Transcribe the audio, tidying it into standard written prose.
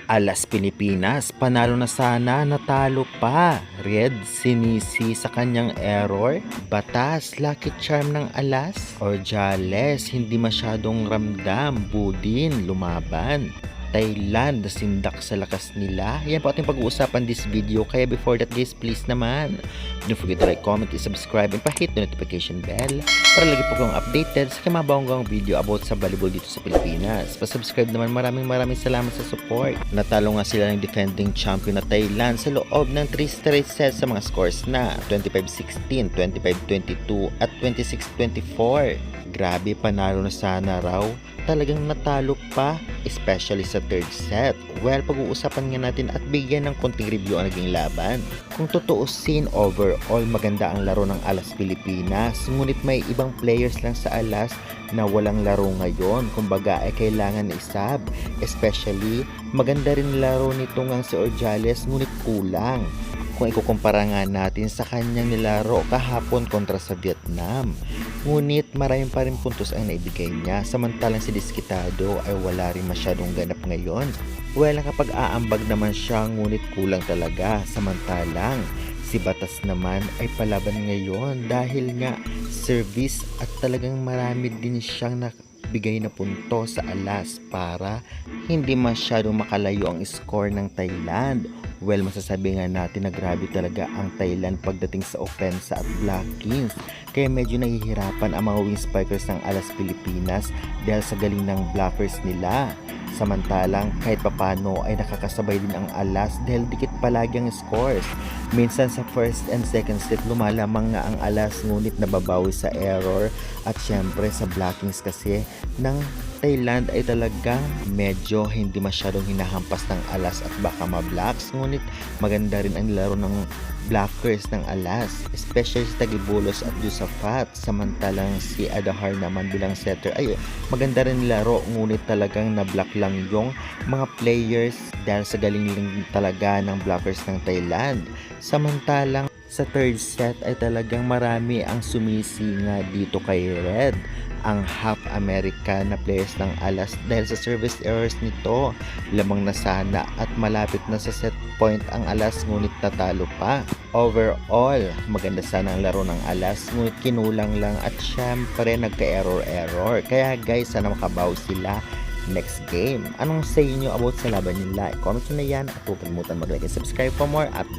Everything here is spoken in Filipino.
Alas Pilipinas, panalo na sana, natalo pa. Red, sinisi sa kanyang error. Batas, lucky charm ng Alas. Ordiales, hindi masyadong ramdam. Budin, lumaban. Thailand, nasindak sa lakas nila. Yan po ating pag-uusapan this video. Kaya before that guys, please naman, don't forget to like, comment, and subscribe, and pa-hit the notification bell para lagi po kayong updated sa mabawang video about sa volleyball dito sa Pilipinas. Pa-subscribe naman, maraming salamat sa support. Natalo nga sila ng defending champion na Thailand sa loob ng 3 straight sets sa mga scores na 25-16, 25-22 at 26-24. Grabe, panalo na sana raw. Talagang natalo pa, especially sa third set. Well, pag-uusapan nga natin at bigyan ng konting review ang naging laban. Kung tutuusin, overall maganda ang laro ng Alas Pilipinas. Ngunit may ibang players lang sa Alas na walang laro ngayon. Kumbaga ay kailangan isab. Especially, maganda rin laro nito ngang si Ordiales, ngunit kulang. Kung ikukumpara nga natin sa kanyang nilaro kahapon kontra sa Vietnam. Ngunit maraming pa rin puntos ang naibigay niya, samantalang si Diskitado ay wala rin masyadong ganap ngayon. Well, kapag aambag naman siya, ngunit kulang talaga, samantalang si Batas naman ay palaban ngayon dahil nga service at talagang marami din siyang bigay na punto sa Alas para hindi masyadong makalayo ang score ng Thailand. Well, masasabi nga natin na grabe talaga ang Thailand pagdating sa offense at blockings. Kaya medyo nahihirapan ang mga wing spikers ng Alas Pilipinas dahil sa galing ng blockers nila. Samantalang kahit papano ay nakakasabay din ang Alas dahil dikit palagi ang scores. Minsan sa first and second set lumalamang nga ang Alas, ngunit nababawi sa error at syempre sa blockings kasi ng Thailand ay talagang medyo hindi masyadong hinahampas ng Alas at baka ma-blocks. Ngunit maganda rin ang laro ng blockers ng Alas, especially si Tagibulos at Yusafat. Samantalang si Adahar naman bilang setter ay maganda rin laro, ngunit talagang na-block lang yung mga players dahil sa galing lang talaga ng blockers ng Thailand. Samantalang sa third set ay talagang marami ang sumisi nga dito kay Red, ang half American na players ng Alas dahil sa service errors nito. Lamang na sana at malapit na sa set point ang Alas, ngunit natalo pa. Overall, maganda sana ang laro ng Alas, ngunit kinulang lang at syempre nagka-error. Kaya guys, sana makabaw sila next game. Anong say nyo about sa laban nila? I-comment nyo na yan at huwag kalimutan mag-like and subscribe for more updates.